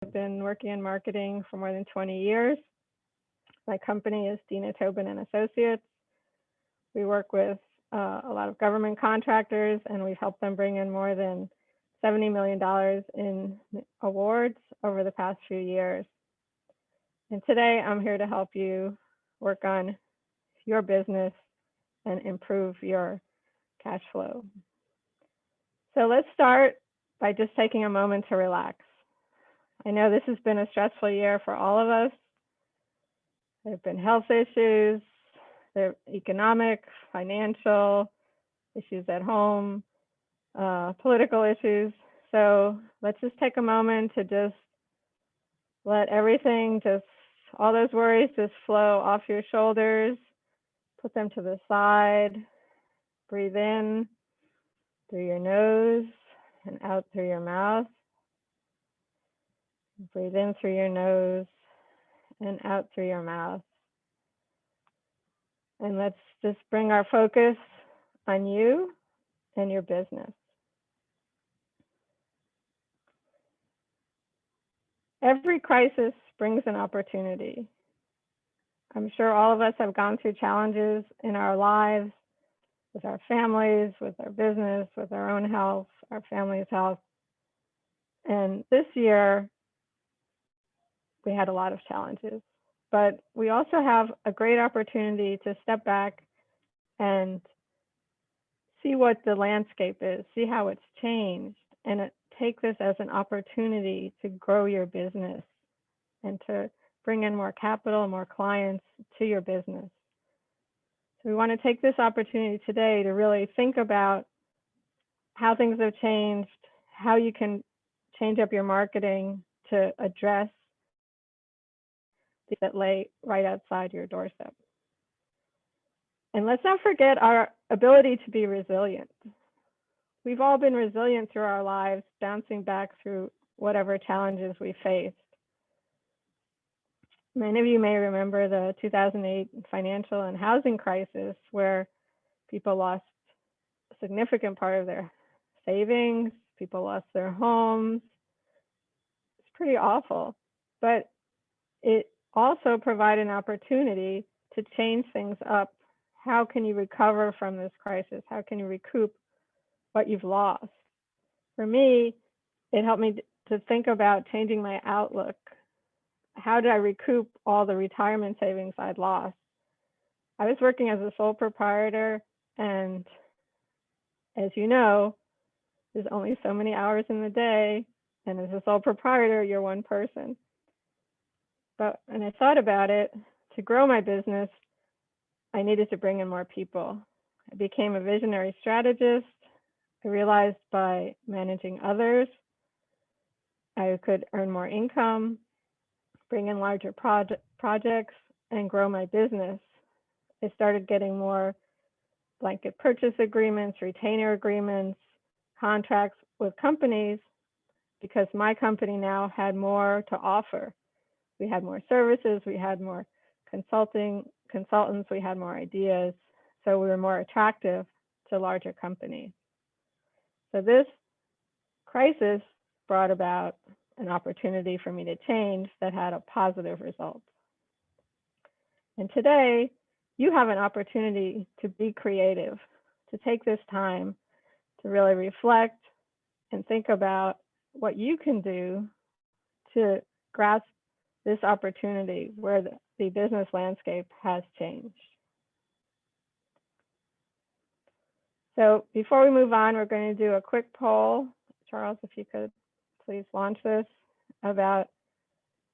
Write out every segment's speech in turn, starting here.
I've been working in marketing for more than 20 years. My company is Dina, Towbin and Associates. We work with a lot of government contractors, and we've helped them bring in more than $70 million in awards over the past few years. And today I'm here to help you work on your business and improve your cash flow. So let's start by just taking a moment to relax. I know this has been a stressful year for all of us. There have been health issues, there are economic, financial issues at home, political issues. So let's just take a moment to just let everything, all those worries just flow off your shoulders, put them to the side, breathe in through your nose and out through your mouth. Breathe in through your nose and out through your mouth. And let's just bring our focus on you and your business. Every crisis brings an opportunity. I'm sure all of us have gone through challenges in our lives, with our families, with our business, with our own health, our family's health. And this year, we had a lot of challenges, but we also have a great opportunity to step back and see what the landscape is, see how it's changed, and take this as an opportunity to grow your business and to bring in more capital and more clients to your business. So we want to take this opportunity today to really think about how things have changed, how you can change up your marketing to address things that lay right outside your doorstep. And let's not forget our ability to be resilient. We've all been resilient through our lives, bouncing back through whatever challenges we faced. Many of you may remember the 2008 financial and housing crisis, where people lost a significant part of their savings, people lost their homes. It's pretty awful, but it also provided an opportunity to change things up. How can you recover from this crisis? How can you recoup what you've lost? For me, it helped me to think about changing my outlook. How did I recoup all the retirement savings I'd lost? I was working as a sole proprietor, and as you know, there's only so many hours in the day, and as a sole proprietor, you're one person. But when I thought about it, to grow my business, I needed to bring in more people. I became a visionary strategist. I realized by managing others, I could earn more income, bring in larger projects, and grow my business. I started getting more blanket purchase agreements, retainer agreements, contracts with companies, because my company now had more to offer. We had more services, we had more consultants, we had more ideas, so we were more attractive to larger companies. So this crisis brought about an opportunity for me to change that had a positive result. And today, you have an opportunity to be creative, to take this time to really reflect and think about what you can do to grasp this opportunity where the business landscape has changed. So before we move on, we're going to do a quick poll. Charles, if you could please launch this, about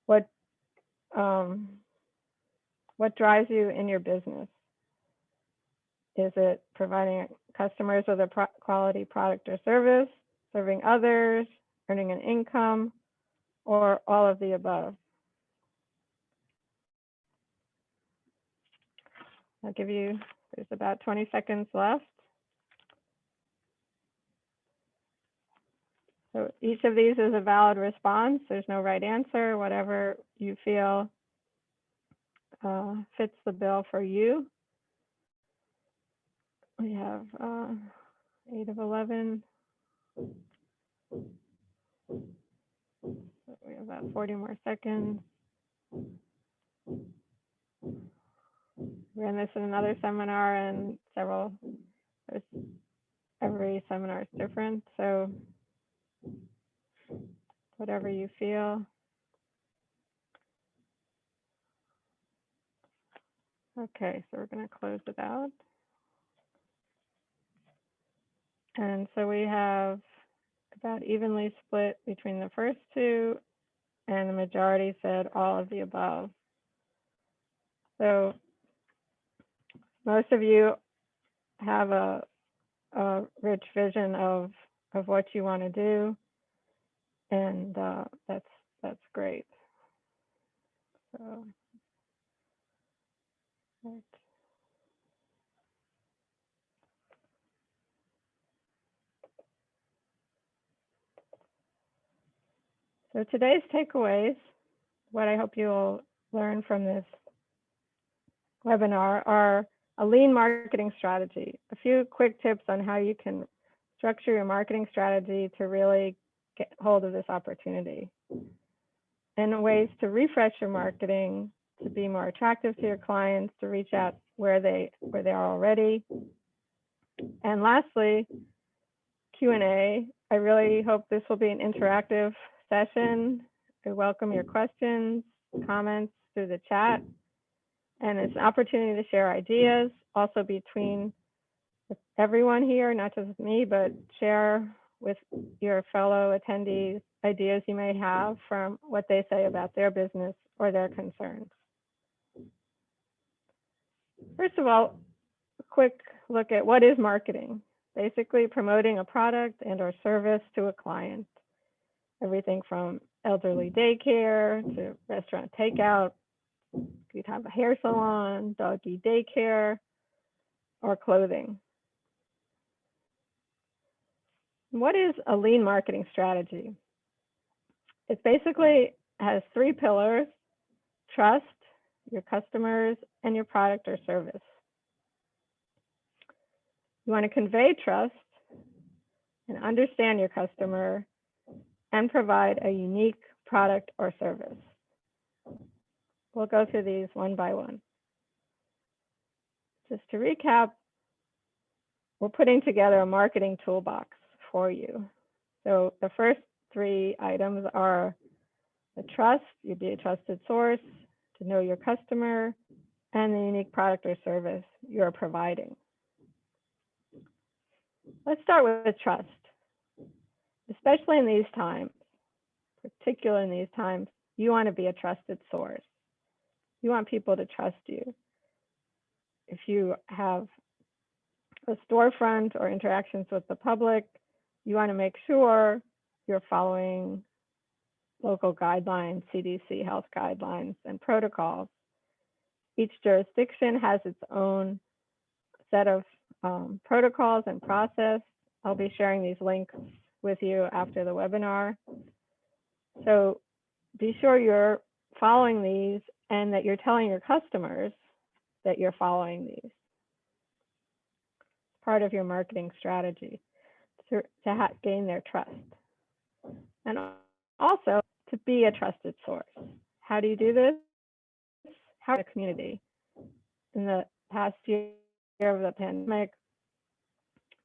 what drives you in your business. Is it providing customers with a quality product or service, serving others, earning an income, or all of the above? I'll give you, there's about 20 seconds left. So each of these is a valid response. There's no right answer, whatever you feel fits the bill for you. We have 8 of 11. So We have about 40 more seconds. We're in this in another seminar, and every seminar is different, so whatever you feel. Okay, so we're going to close it out. And so we have about evenly split between the first two, and the majority said all of the above. So most of you have a rich vision of what you want to do, and that's great. So, right. So today's takeaways, what I hope you'll learn from this webinar, are a lean marketing strategy, a few quick tips on how you can structure your marketing strategy to really get hold of this opportunity, and ways to refresh your marketing to be more attractive to your clients, to reach out where they are already. And lastly, Q&A. I really hope this will be an interactive session. I welcome your questions, comments through the chat, and it's an opportunity to share ideas also between everyone here, not just me, but share with your fellow attendees ideas you may have from what they say about their business or their concerns. First of all, a quick look at what is marketing. Basically promoting a product and or service to a client. Everything from elderly daycare to restaurant takeout. You'd have a hair salon, doggy daycare, or clothing. What is a lean marketing strategy? It basically has three pillars: trust, your customers, and your product or service. You want to convey trust and understand your customer and provide a unique product or service. We'll go through these one by one. Just to recap, we're putting together a marketing toolbox for you. So the first three items are the trust, you'd be a trusted source, to know your customer, and the unique product or service you're providing. Let's start with trust. Especially in these times, particularly in these times, you want to be a trusted source. You want people to trust you. If you have a storefront or interactions with the public, you want to make sure you're following local guidelines, CDC health guidelines, and protocols. Each jurisdiction has its own set of protocols and process. I'll be sharing these links with you after the webinar. So be sure you're following these and that you're telling your customers that you're following these. Part of your marketing strategy to gain their trust. And also to be a trusted source. How do you do this? How the community. In the past year of the pandemic,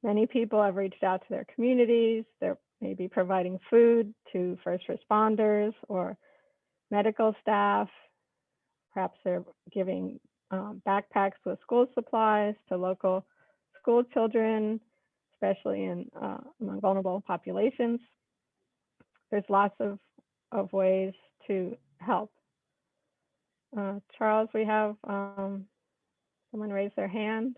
many people have reached out to their communities. They're maybe providing food to first responders or medical staff. Perhaps they're giving backpacks with school supplies to local school children, especially among vulnerable populations. There's lots of ways to help. Charles, we have someone raise their hand.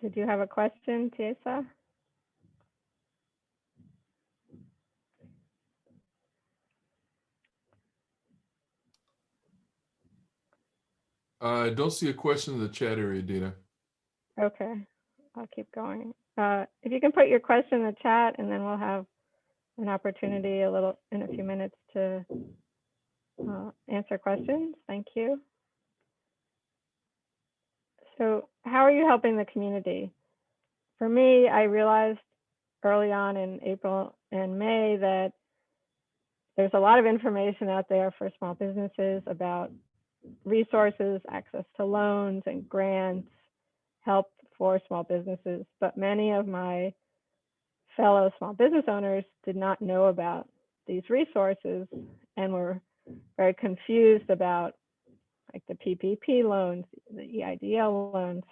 Did you have a question, Tiesa? I don't see a question in the chat area, Dina. Okay, I'll keep going. If you can put your question in the chat, and then we'll have an opportunity in a few minutes to answer questions. Thank you. So how are you helping the community? For me, I realized early on in April and May that there's a lot of information out there for small businesses about resources, access to loans and grants, help for small businesses. But many of my fellow small business owners did not know about these resources and were very confused about like the PPP loans, the EIDL loans,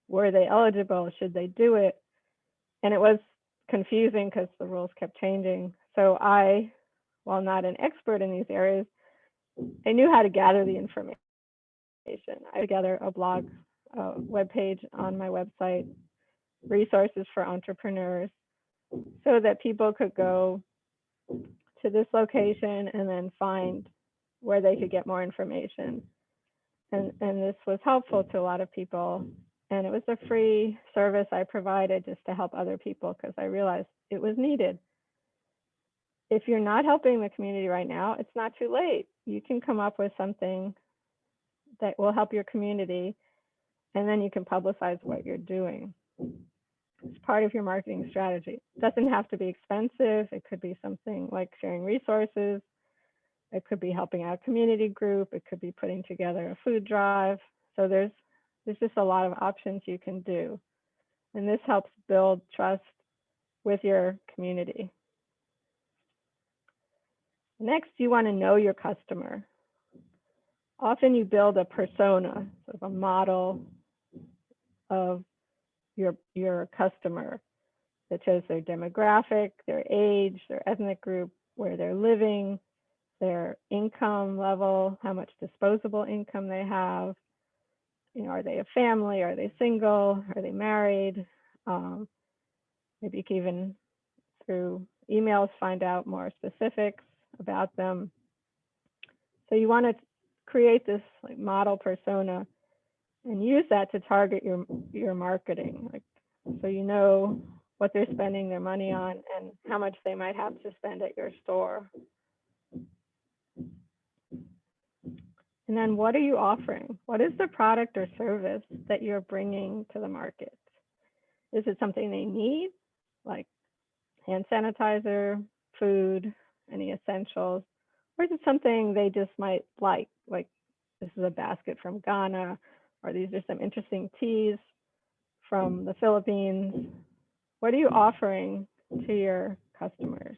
were they eligible? Should they do it? And it was confusing because the rules kept changing. So I, while not an expert in these areas, I knew how to gather the information. I put together a blog, webpage on my website, resources for entrepreneurs, so that people could go to this location and then find where they could get more information. And this was helpful to a lot of people. And it was a free service I provided just to help other people because I realized it was needed. If you're not helping the community right now, it's not too late. You can come up with something that will help your community, and then you can publicize what you're doing. It's part of your marketing strategy. It doesn't have to be expensive. It could be something like sharing resources. It could be helping out a community group. It could be putting together a food drive. So there's just a lot of options you can do. And this helps build trust with your community. Next, you want to know your customer. Often you build a persona, sort of a model of your customer that shows their demographic, their age, their ethnic group, where they're living, their income level, how much disposable income they have. You know, are they a family? Are they single? Are they married? Maybe you can even through emails find out more specifics about them. So you want to create this like model persona and use that to target your marketing. Like, so you know what they're spending their money on and how much they might have to spend at your store. And then what are you offering? What is the product or service that you're bringing to the market? Is it something they need, like hand sanitizer, food, any essentials? Or is it something they just might like this is a basket from Ghana, or these are some interesting teas from the Philippines? What are you offering to your customers?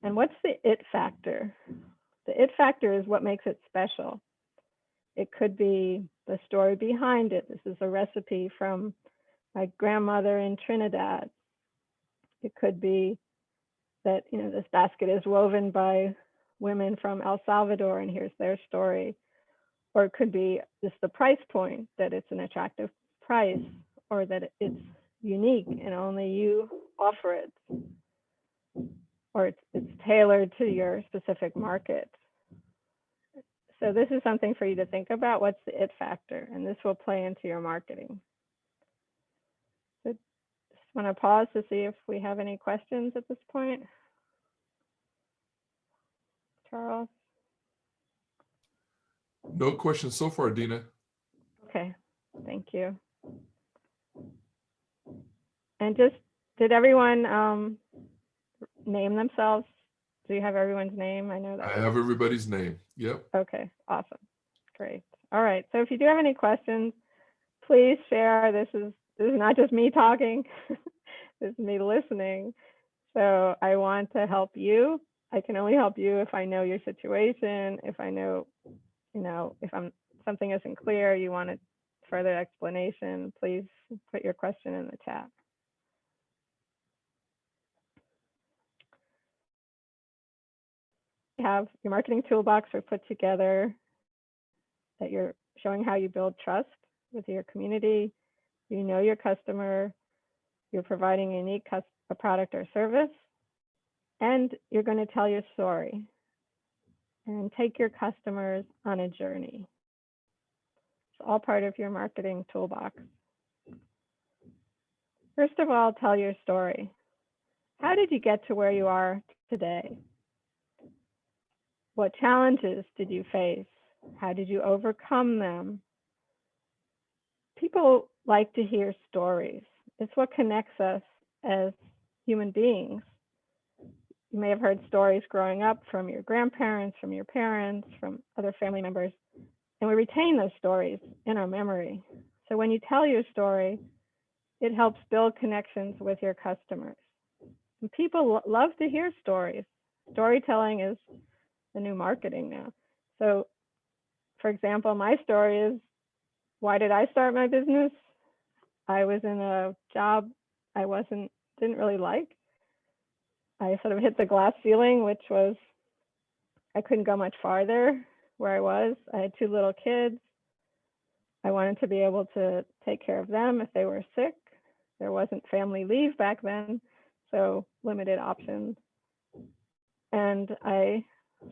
And what's the it factor? The it factor is what makes it special. It could be the story behind it. This is a recipe from my grandmother in Trinidad. It could be that, you know, this basket is woven by women from El Salvador and here's their story. Or it could be just the price point, that it's an attractive price, or that it's unique and only you offer it, or it's tailored to your specific market. So this is something for you to think about. What's the it factor? And this will play into your marketing. So just want to pause to see if we have any questions at this point. Charles? No questions so far, Dina. Okay, thank you. And just, did everyone name themselves? Do you have everyone's name? I know that. I have everybody's name. Yep. Okay, awesome. Great. All right. So if you do have any questions, please share. This is not just me talking. This is me listening. So I want to help you. I can only help you if I know your situation, if I know, you know, if something isn't clear, you want a further explanation, please put your question in the chat. You have your marketing toolbox are put together that you're showing how you build trust with your community. You know your customer, you're providing a unique product or service, and you're going to tell your story and take your customers on a journey. It's all part of your marketing toolbox. First of all, tell your story. How did you get to where you are today? What challenges did you face? How did you overcome them? People like to hear stories. It's what connects us as human beings. You may have heard stories growing up from your grandparents, from your parents, from other family members, and we retain those stories in our memory. So when you tell your story, it helps build connections with your customers. And people love to hear stories. Storytelling is the new marketing now. So, for example, my story is, why did I start my business? I was in a job I didn't really like. I sort of hit the glass ceiling, which was I couldn't go much farther where I was. I had 2 little kids. I wanted to be able to take care of them if they were sick. There wasn't family leave back then, so limited options. And I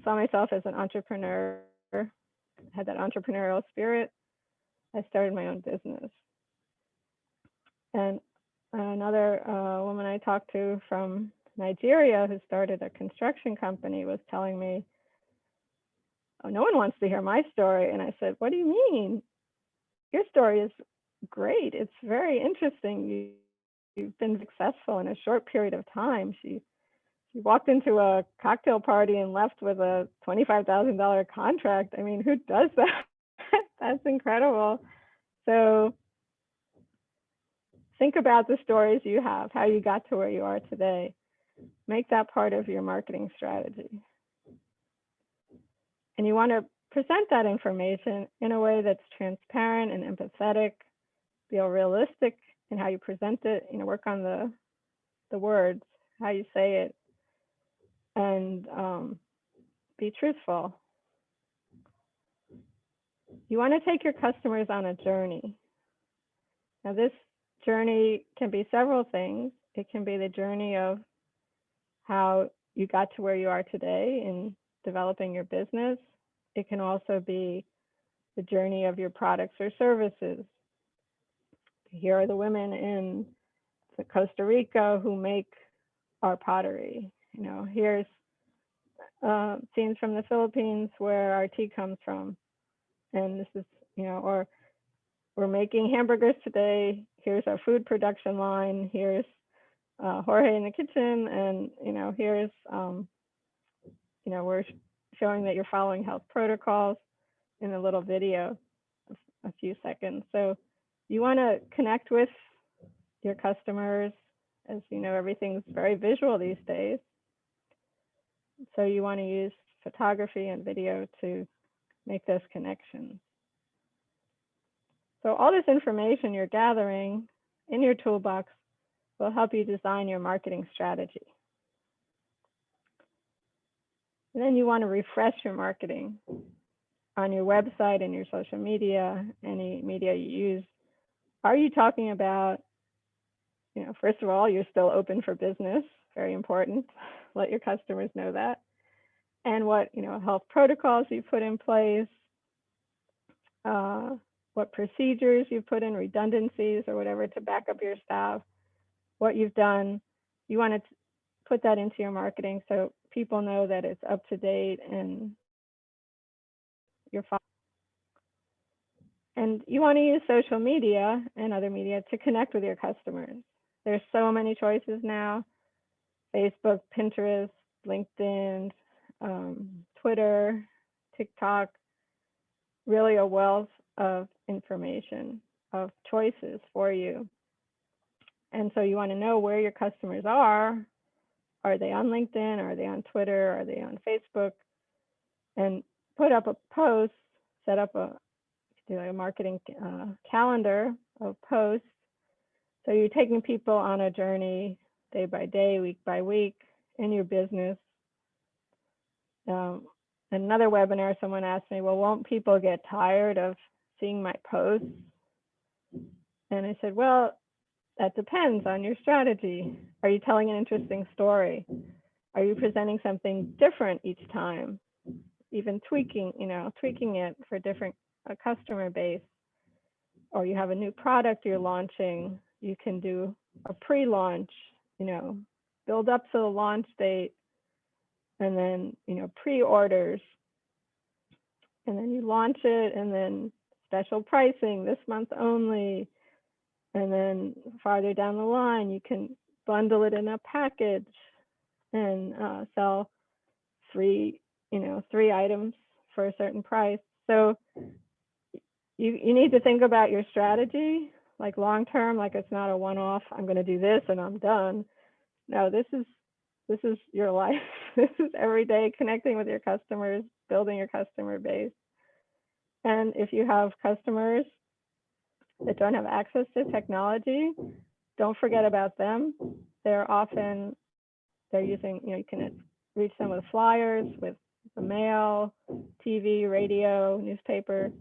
saw myself as an entrepreneur, had that entrepreneurial spirit. I started my own business. And another woman I talked to from Nigeria who started a construction company was telling me, oh, no one wants to hear my story. And I said, what do you mean? Your story is great. It's very interesting. You've been successful in a short period of time. She walked into a cocktail party and left with a $25,000 contract. I mean, who does that? That's incredible. So think about the stories you have, how you got to where you are today. Make that part of your marketing strategy. And you want to present that information in a way that's transparent and empathetic, be realistic in how you present it, work on the words, how you say it, and be truthful. You want to take your customers on a journey. Now, this journey can be several things. It can be the journey of how you got to where you are today in developing your business. It can also be the journey of your products or services. Here are the women in Costa Rica who make our pottery. Here's scenes from the Philippines where our tea comes from. And this is, or we're making hamburgers today. Here's our food production line. Here's Jorge in the kitchen. And, here's, we're showing that you're following health protocols in a little video of a few seconds. So you want to connect with your customers. As you know, everything's very visual these days. So you want to use photography and video to make those connections. So all this information you're gathering in your toolbox will help you design your marketing strategy. And then you want to refresh your marketing on your website and your social media, any media you use. Are you talking about, first of all, you're still open for business, very important. Let your customers know that. And what, health protocols you put in place, what procedures you put in, redundancies or whatever to back up your staff, what you've done. You want to put that into your marketing so people know that it's up to date and you're following. And you want to use social media and other media to connect with your customers. There's so many choices now: Facebook, Pinterest, LinkedIn, Twitter, TikTok, really a wealth of information, of choices for you. And so you want to know where your customers are. Are they on LinkedIn? Are they on Twitter? Are they on Facebook? And put up a post, set up a marketing calendar of posts. So you're taking people on a journey day by day, week by week in your business. Another webinar, someone asked me, well, won't people get tired of seeing my posts? And I said, well, that depends on your strategy. Are you telling an interesting story? Are you presenting something different each time? Even tweaking it for different customer base. Or you have a new product you're launching, you can do a pre-launch, build up to the launch date, and then, pre-orders, and then you launch it, and then special pricing this month only, And then farther down the line, you can bundle it in a package and sell three items for a certain price. So you need to think about your strategy, like long term, like it's not a one-off, I'm going to do this and I'm done. No, this is your life. This is every day connecting with your customers, building your customer base. And if you have customers that don't have access to technology, don't forget about them. They're using, you can reach them with flyers, with the mail, TV, radio, newspaper.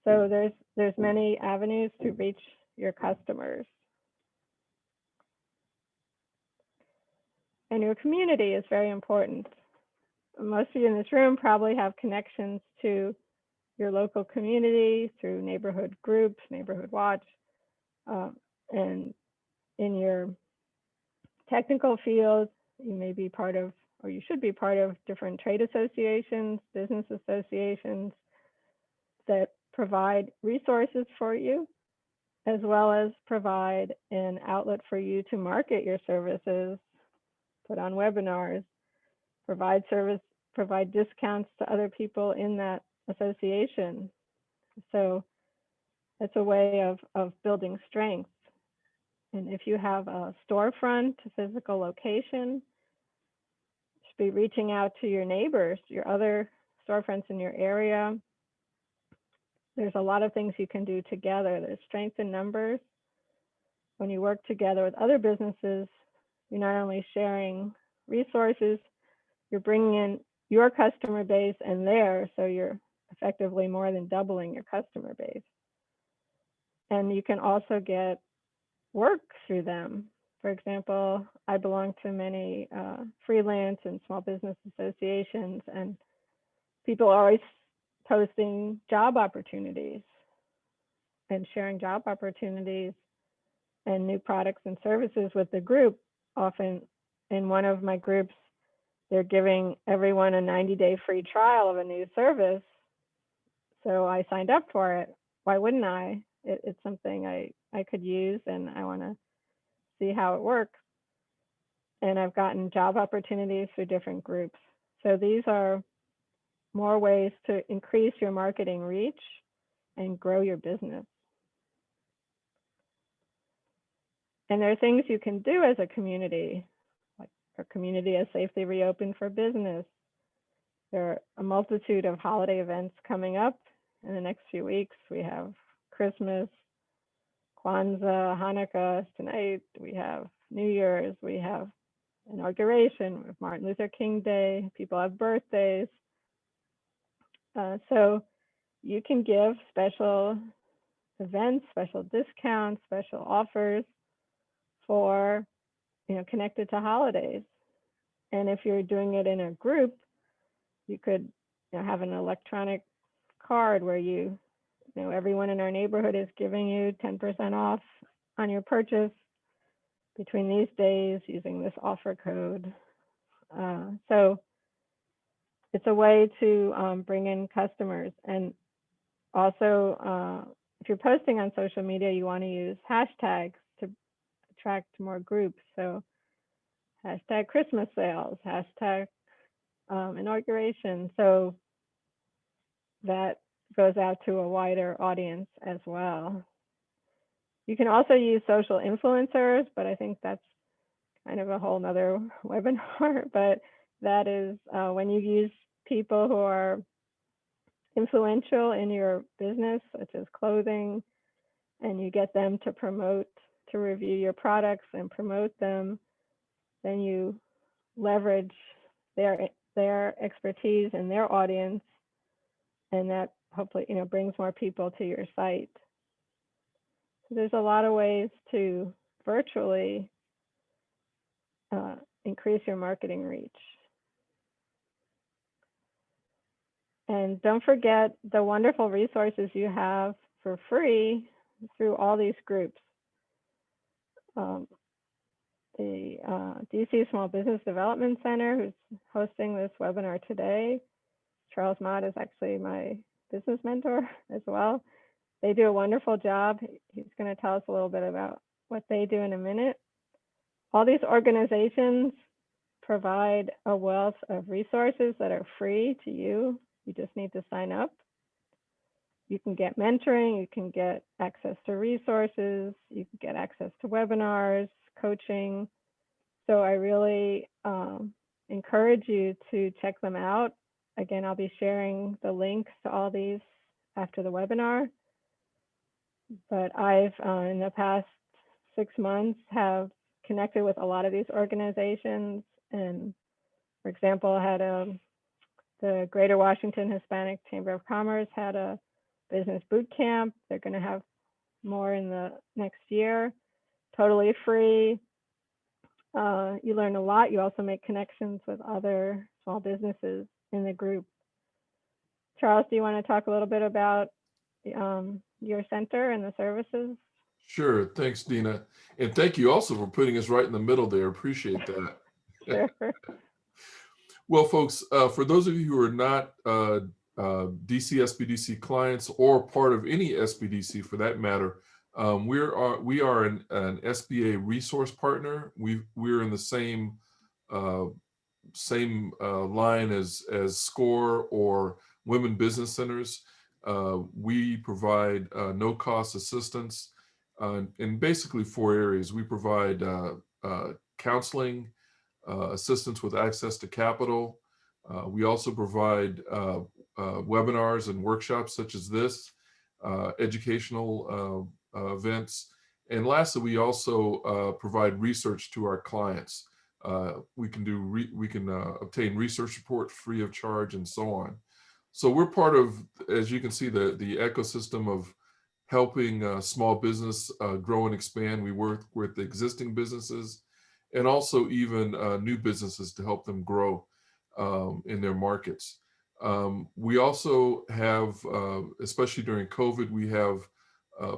So there's many avenues to reach your customers. And your community is very important. Most of you in this room probably have connections to your local community through neighborhood groups, neighborhood watch, and in your technical field, you may be part of, or you should be part of, different trade associations, business associations that provide resources for you, as well as provide an outlet for you to market your services, put on webinars, provide discounts to other people in that association. So it's a way of building strength. And if you have a storefront, a physical location, you should be reaching out to your neighbors, your other storefronts in your area. There's a lot of things you can do together. There's strength in numbers. When you work together with other businesses, you're not only sharing resources, you're bringing in your customer base and theirs, so you're effectively more than doubling your customer base. And you can also get work through them. For example, I belong to many freelance and small business associations, and people are always posting job opportunities and sharing job opportunities and new products and services with the group. Often in one of my groups, they're giving everyone a 90-day free trial of a new service. So I signed up for it. Why wouldn't I? It's something I could use, and I want to see how it works. And I've gotten job opportunities through different groups. So these are more ways to increase your marketing reach and grow your business. And there are things you can do as a community, like our community has safely reopened for business. There are a multitude of holiday events coming up in the next few weeks. We have Christmas, Kwanzaa, Hanukkah tonight. We have New Year's. We have inauguration with Martin Luther King Day. People have birthdays. So you can give special events, special discounts, special offers for, connected to holidays. And if you're doing it in a group, you could have an electronic card where everyone in our neighborhood is giving you 10% off on your purchase between these days using this offer code. So it's a way to bring in customers. And also, if you're posting on social media, you want to use hashtags to attract more groups. So hashtag Christmas sales, hashtag inauguration. So that goes out to a wider audience as well. You can also use social influencers, but I think that's kind of a whole nother webinar. But that is when you use people who are influential in your business, such as clothing, and you get them to review your products and promote them, then you leverage their expertise and their audience, and that hopefully brings more people to your site. So there's a lot of ways to virtually increase your marketing reach. And don't forget the wonderful resources you have for free through all these groups. The DC Small Business Development Center, who's hosting this webinar today. Charles Mott is actually my business mentor as well. They do a wonderful job. He's going to tell us a little bit about what they do in a minute. All these organizations provide a wealth of resources that are free to you. You just need to sign up. You can get mentoring, you can get access to resources, you can get access to webinars, coaching. So I really encourage you to check them out. Again, I'll be sharing the links to all these after the webinar. But I've, in the past 6 months, have connected with a lot of these organizations. And for example, I had the Greater Washington Hispanic Chamber of Commerce had a business boot camp. They're going to have more in the next year, totally free. You learn a lot. You also make connections with other small businesses in the group. Charles, do you want to talk a little bit about your center and the services? Sure. Thanks, Dina. And thank you also for putting us right in the middle there. Appreciate that. Sure. Well, folks, for those of you who are not DC SBDC clients or part of any SBDC for that matter, we are an SBA resource partner. We're in the same line as SCORE or Women Business Centers. We provide no-cost assistance in basically 4 areas. We provide counseling, assistance with access to capital. We also provide webinars and workshops such as this, educational events. And lastly, we also provide research to our clients. We can obtain research support free of charge and so on. So we're part of, as you can see, the ecosystem of helping small business grow and expand. We work with existing businesses and also even new businesses to help them grow in their markets. We also have, especially during COVID, we have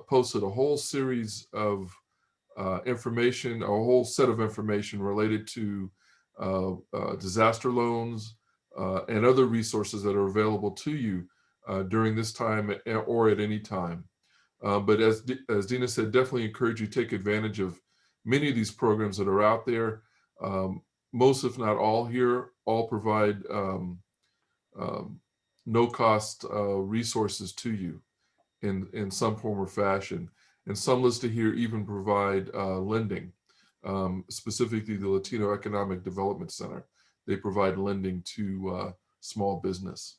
posted a whole series of information, a whole set of information related to disaster loans and other resources that are available to you during this time or at any time. But as Dina said, definitely encourage you to take advantage of many of these programs that are out there. Most, if not all here, all provide no-cost resources to you in some form or fashion. And some listed here even provide lending, specifically the Latino Economic Development Center. They provide lending to small business.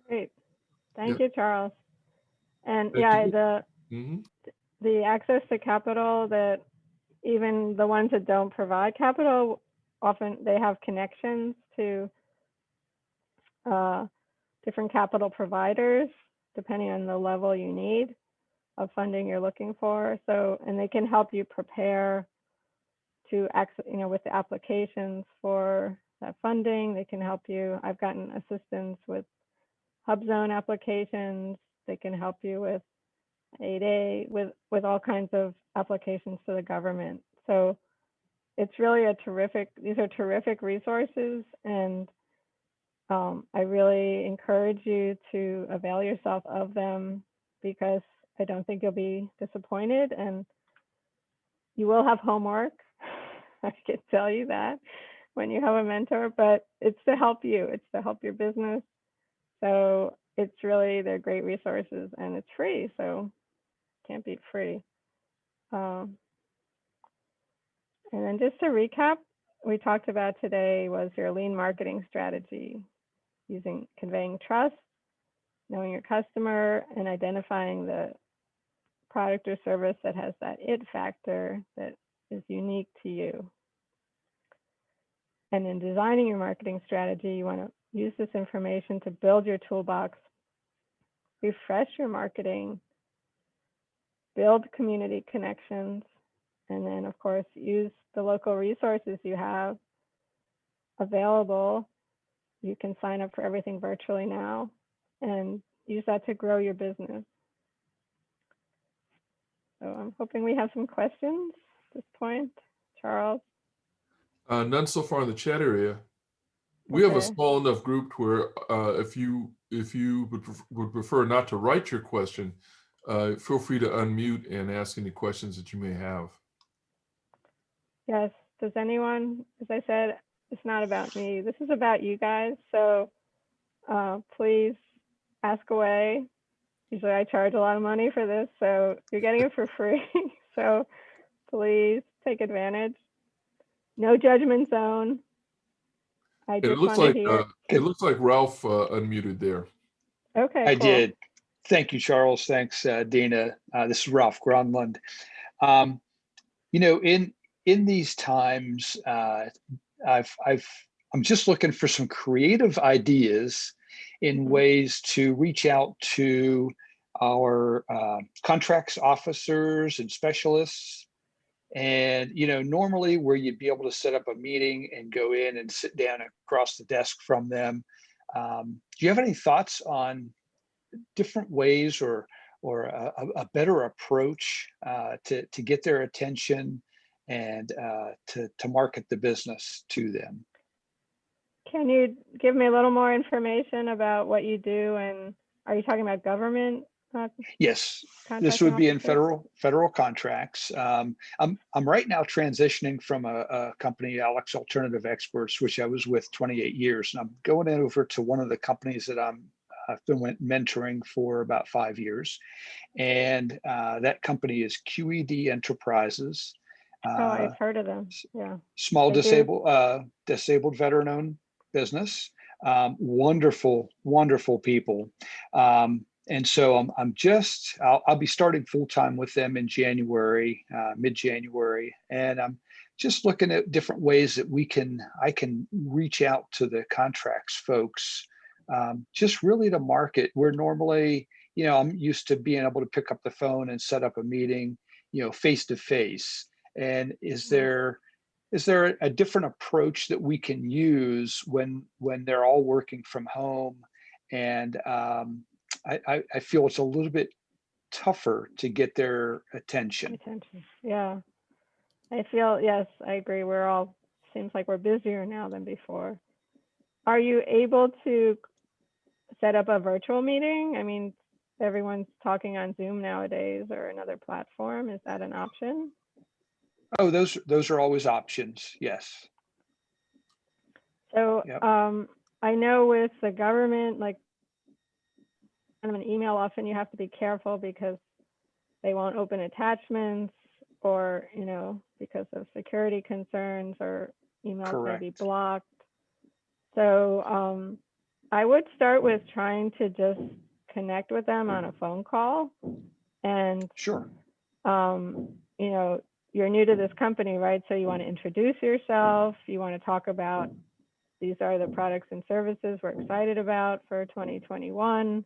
Great. Thank you, Charles. And Thank you. The access to capital, that even the ones that don't provide capital, often they have connections to different capital providers, depending on the level you need of funding you're looking for. So, and they can help you prepare to access, with the applications for that funding. They can help you. I've gotten assistance with HubZone applications. They can help you with 8A, with all kinds of applications to the government. So it's really these are terrific resources, and I really encourage you to avail yourself of them, because I don't think you'll be disappointed, and you will have homework. I can tell you that when you have a mentor, but it's to help you. It's to help your business. So they're great resources, and it's free. So can't beat free. And then just to recap, we talked about today was your lean marketing strategy, conveying trust, knowing your customer, and identifying the product or service that has that it factor that is unique to you. And in designing your marketing strategy, you want to use this information to build your toolbox, refresh your marketing, build community connections, and then, of course, use the local resources you have available. You can sign up for everything virtually now and use that to grow your business. So I'm hoping we have some questions at this point. Charles? None so far in the chat area. We have a small enough group where if you would prefer not to write your question, feel free to unmute and ask any questions that you may have. Yes. Does anyone, as I said, it's not about me. This is about you guys. So please ask away. Usually I charge a lot of money for this, so you're getting it for free. So please take advantage. No judgment zone. I And just want to hear. it looks like Ralph unmuted there. Okay, I cool. did. Thank you, Charles. Thanks, Dina. This is Ralph Gronlund. You know, in these times, I'm just looking for some creative ideas in ways to reach out to our contracts officers and specialists. And, you know, normally where you'd be able to set up a meeting and go in and sit down across the desk from them. Do you have any thoughts on different ways or a better approach to get their attention and to market the business to them? Can you give me a little more information about what you do? And are you talking about government? Yes, this would be in officers? federal contracts. I'm right now transitioning from a company, Alex Alternative Experts, which I was with 28 years, and I'm going over to one of the companies that I've been mentoring for about 5 years, and that company is QED Enterprises. Oh, I've heard of them. Yeah. Small disabled veteran-owned business. Wonderful people. And so I'll be starting full-time with them in January, mid-January. And I'm just looking at different ways that I can reach out to the contracts folks, just really to market. Where normally, you know, I'm used to being able to pick up the phone and set up a meeting, you know, face to face. And is there a different approach that we can use when they're all working from home? And I feel it's a little bit tougher to get their attention. Yeah. I feel, yes, I agree. Seems like we're busier now than before. Are you able to set up a virtual meeting? I mean, everyone's talking on Zoom nowadays or another platform. Is that an option? Oh, those are always options. Yes. So Yep. I know with the government, like kind of an email, often you have to be careful because they won't open attachments, or, you know, because of security concerns, or emails may be blocked. So I would start with trying to just connect with them on a phone call. And sure, you know, you're new to this company, right? So you want to introduce yourself. You want to talk about, these are the products and services we're excited about for 2021.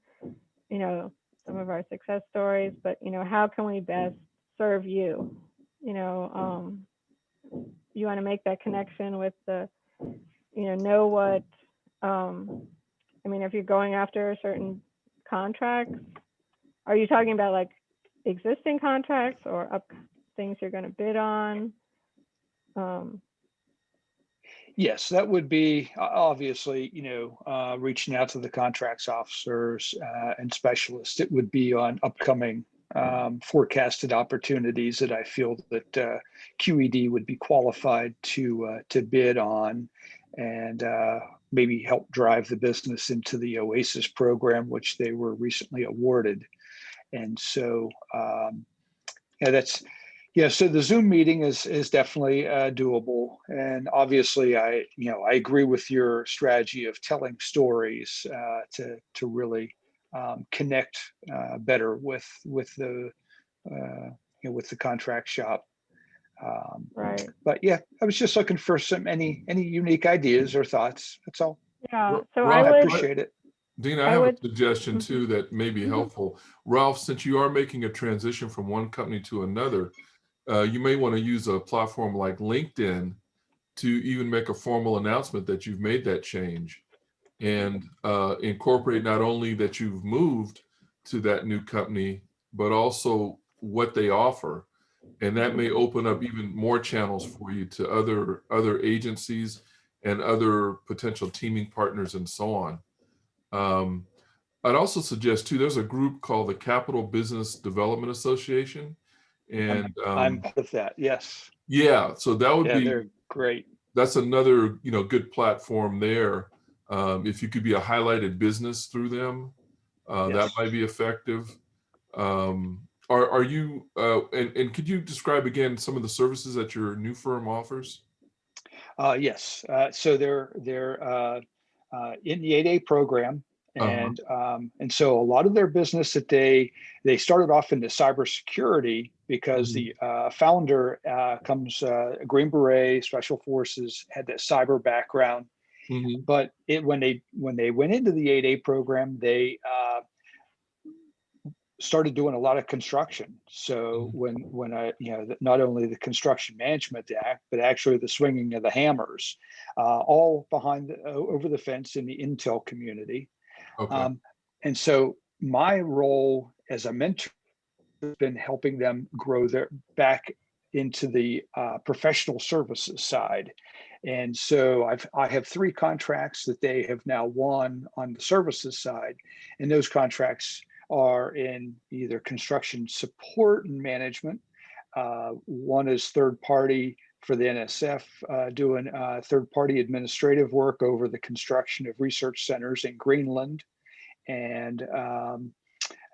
You know, some of our success stories, but, you know, how can we best serve you? You know, you want to make that connection with you know what, I mean, if you're going after certain contracts, are you talking about like existing contracts or things you're going to bid on? Yes, that would be obviously, you know, reaching out to the contracts officers and specialists. It would be on upcoming forecasted opportunities that I feel that QED would be qualified to bid on, and maybe help drive the business into the OASIS program, which they were recently awarded. And so, so the Zoom meeting is definitely doable. And obviously I agree with your strategy of telling stories to really connect better with the with the contract shop. Right. But yeah, I was just looking for any unique ideas or thoughts. That's all. Yeah. So Ralph, I appreciate it. Dina, I have a suggestion too that may be helpful. Ralph, since you are making a transition from one company to another, you may want to use a platform like LinkedIn to even make a formal announcement that you've made that change, and incorporate not only that you've moved to that new company, but also what they offer. And that may open up even more channels for you to other agencies and other potential teaming partners and so on. I'd also suggest too, there's a group called the Capital Business Development Association. And I'm part of that. Yes. yeah, so that would Yeah, be, they're great. that's another, good platform there. If you could be a highlighted business through them, that Yes. might be effective. Are you, and could you describe again some of the services that your new firm offers? Yes. So they're in the 8A program, Uh-huh. and so a lot of their business that they started off into cybersecurity because Mhm. the founder comes Green Beret Special Forces, had that cyber background. Mhm. But when they went into the 8A program, they started doing a lot of construction. So Mhm. when I, not only the Construction Management Act, but actually the swinging of the hammers, all behind over the fence in the Intel community. Okay. Um, and so my role as a mentor has been helping them grow their back into the professional services side. And so I have 3 contracts that they have now won on the services side, and those contracts are in either construction support and management. One is third party for the NSF, doing third party administrative work over the construction of research centers in Greenland. And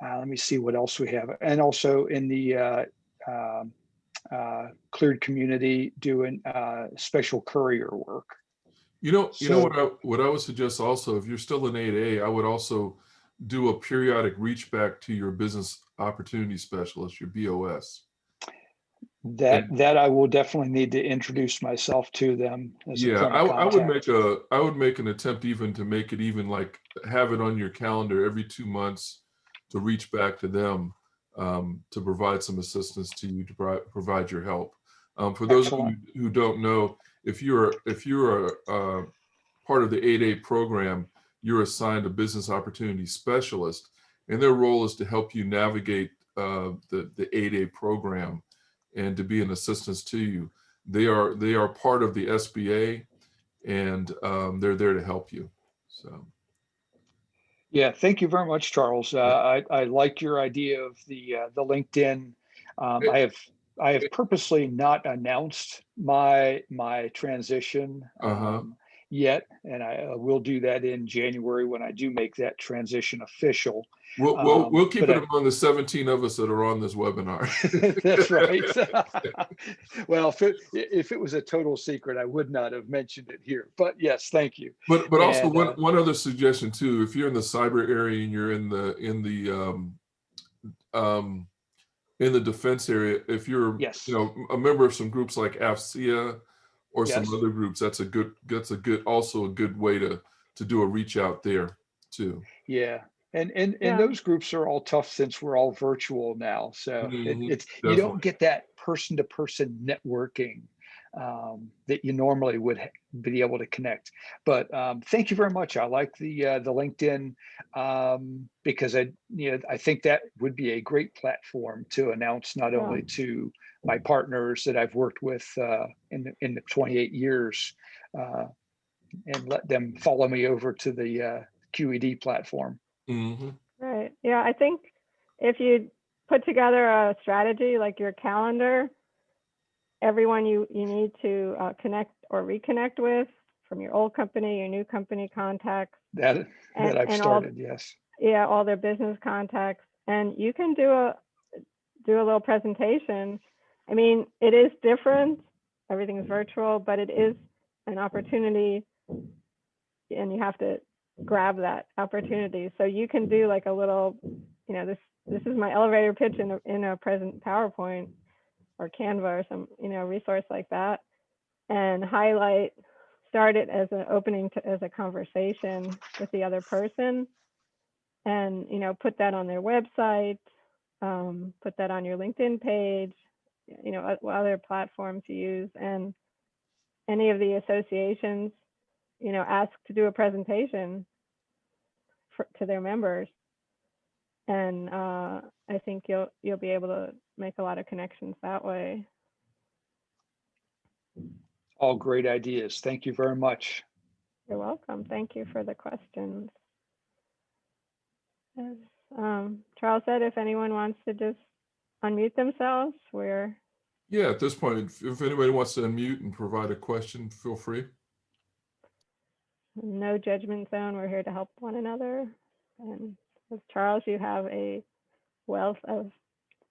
let me see what else we have. And also in the um, cleared community doing special courier work. What So I would suggest also, if you're still in 8A, I would also do a periodic reach back to your business opportunity specialist, your BOS. And that I will definitely need to introduce myself to them as a yeah, point of contact. I would make an attempt even to make it even like have it on your calendar every 2 months to reach back to them, to provide some assistance to you, to provide your help. For those of you Excellent. who don't know, if you're part of the 8A program, you're assigned a business opportunity specialist, and their role is to help you navigate the 8A program and to be an assistance to you. They are part of the SBA, and they're there to help you. So Yeah, thank you very much, Charles. yeah. I like your idea of the LinkedIn. Um, I have I have purposely not announced my transition Uh-huh. yet, and I will do that in January when I do make that transition official. We'll keep But it I, among the 17 of us that are on this webinar. that's right. Well, if it was a total secret, I would not have mentioned it here. But yes, thank you. But also And one other suggestion too, if you're in the cyber area and you're um, in the defense area, if you're yes, a member of some groups like AFCEA or some yes. other groups, also a good way to do a reach out there too. Yeah. And Yeah. those groups are all tough since we're all virtual now. So Mhm. it's you don't Definitely. get that person to person networking that you normally would be able to connect. But thank you very much. I like the LinkedIn because I think that would be a great platform to announce not Yeah. only to my partners that I've worked with in the 28 years uh, and let them follow me over to the QED platform. Hmm. Right. Yeah. I think if you put together a strategy like your calendar, everyone you need to connect or reconnect with from your old company, your new company contacts, That I've and all, started, yes. yeah, all their business contacts, and you can do a little presentation. I mean, it is different. Everything is virtual, but it is an opportunity, and you have to grab that opportunity. So you can do like a little, this is my elevator pitch in a present PowerPoint or Canva or some, resource like that, and start it as an opening as a conversation with the other person, and put that on their website, put that on your LinkedIn page, other platforms you use, and any of the associations, ask to do a presentation to their members, and I think you'll be able to make a lot of connections that way. All great ideas. Thank you very much. You're welcome. Thank you for the questions. As Charles said, if anyone wants to just unmute themselves, we're Yeah, at this point, if anybody wants to unmute and provide a question, feel free. no judgment zone. We're here to help one another. And as Charles, you have a wealth of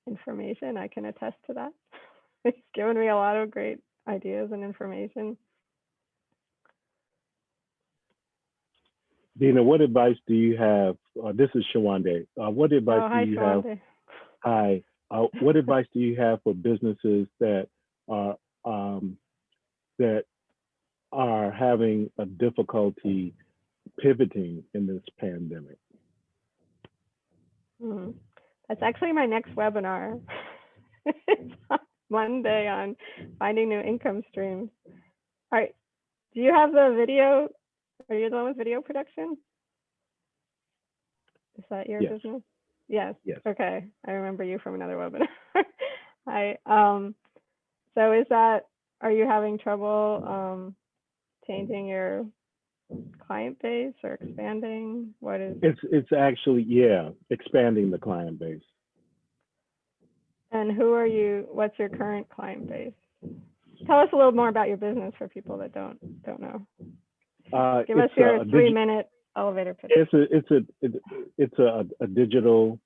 information. I can attest to that. He's given me a lot of great ideas and information. Dina, what advice do you have? This is Shawande. What advice hi, do you have? Shawande. Hi. What advice do you have for businesses that are having a difficulty pivoting in this pandemic? That's actually my next webinar. It's on Monday on finding new income streams. All right. Do you have the video? Are you the one with video production? Is that your business? Yes. Yes. Okay. I remember you from another webinar. Hi. So are you having trouble changing your client base or expanding? What is It's actually, expanding the client base. And what's your current client base? Tell us a little more about your business for people that don't know. Give us your 3-minute elevator pitch. It's a digital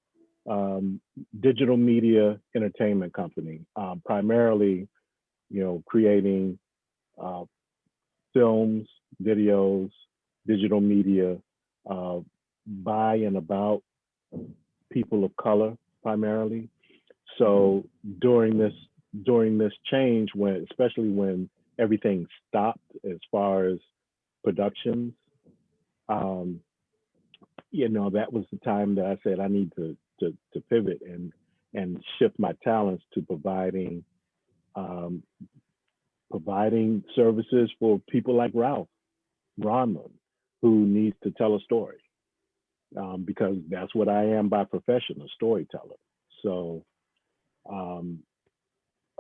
media entertainment company, primarily, creating films, videos, digital media by and about people of color primarily. So during this change, especially when everything stopped as far as productions, that was the time that I said I need to pivot and shift my talents to providing services for people like Ralph Ronman, who needs to tell a story, because that's what I am by profession, a storyteller. So,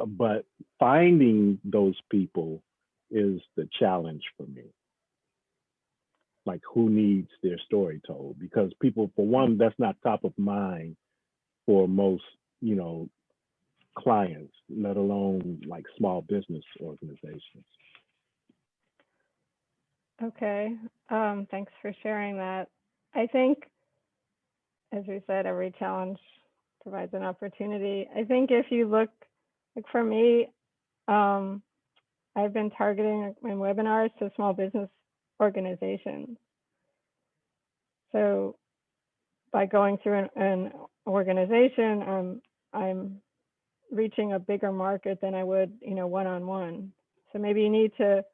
but finding those people is the challenge for me. Like, who needs their story told? Because people, for one, that's not top of mind for most, clients, let alone like small business organizations. Okay, thanks for sharing that. I think, as we said, every challenge provides an opportunity. I think if you look, like for me, I've been targeting my webinars to small business organizations. So by going through an organization, I'm reaching a bigger market than I would, one-on-one. So maybe you need to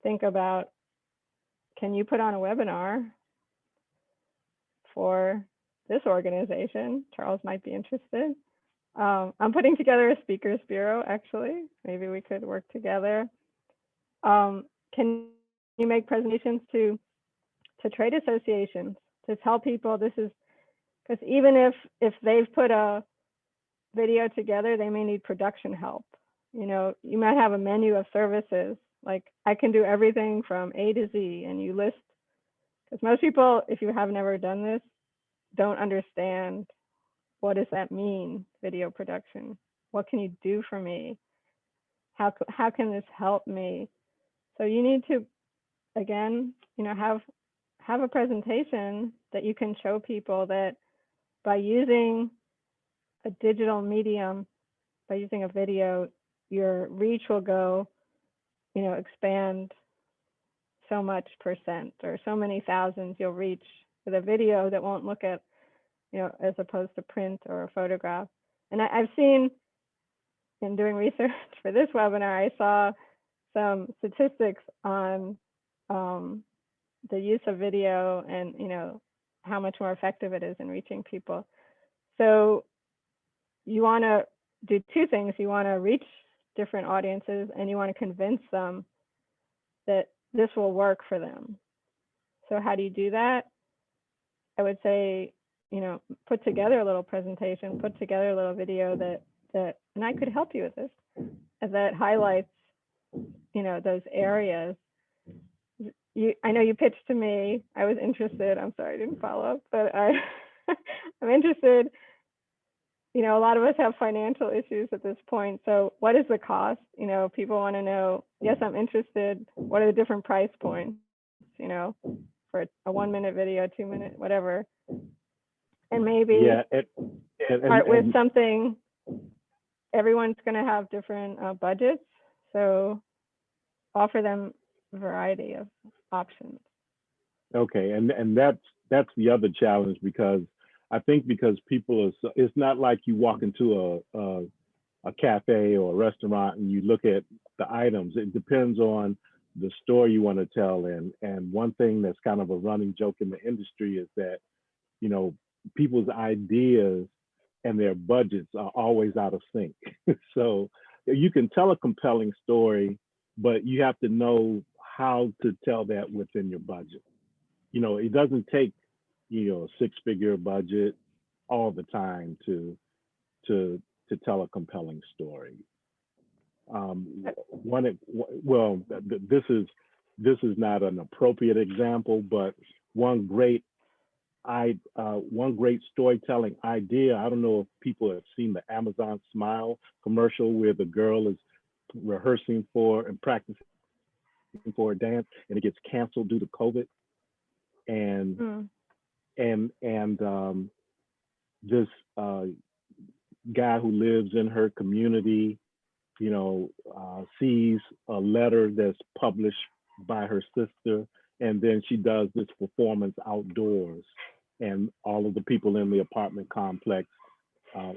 think about, can you put on a webinar for this organization? Charles might be interested. I'm putting together a speakers bureau, actually. Maybe we could work together. Can you make presentations to trade associations to tell people this is, because even if they've put a video together, they may need production help. You might have a menu of services, like I can do everything from A to Z, and you list, because most people, if you have never done this, don't understand what does that mean, video production. What can you do for me? How can this help me? So you need to, again, have a presentation that you can show people that by using a digital medium, by using a video, your reach will go, expand so much percent, or so many thousands you'll reach with a video that won't look at, as opposed to print or a photograph. And I've seen, in doing research for this webinar, I saw some statistics on the use of video and, how much more effective it is in reaching people. So you want to do two things. You want to reach different audiences, and you want to convince them that this will work for them. So how do you do that? I would say, put together a little presentation, put together a little video that, and I could help you with this, that highlights, those areas. I know you pitched to me. I was interested. I'm sorry I didn't follow up, but I'm interested, you know, a lot of us have financial issues at this point. So what is the cost? You know, people want to know, yes, I'm interested. What are the different price points, you know, for a 1-minute video, 2-minute, whatever. And maybe Yeah, start with something, everyone's going to have different budgets. So offer them a variety of options. okay, and that's the other challenge, because I think because people are, it's not like you walk into a cafe or a restaurant and you look at the items. It depends on the story you want to tell. And one thing that's kind of a running joke in the industry is that, you know, people's ideas and their budgets are always out of sync. So you can tell a compelling story, but you have to know how to tell that within your budget. You know, it doesn't take, you know, a 6-figure budget all the time to tell a compelling story. This is not an appropriate example, but one great storytelling idea. I don't know if people have seen the Amazon Smile commercial where the girl is rehearsing for and practicing for a dance, and it gets canceled due to COVID. And this guy who lives in her community, you know, sees a letter that's published by her sister, and then she does this performance outdoors, and all of the people in the apartment complex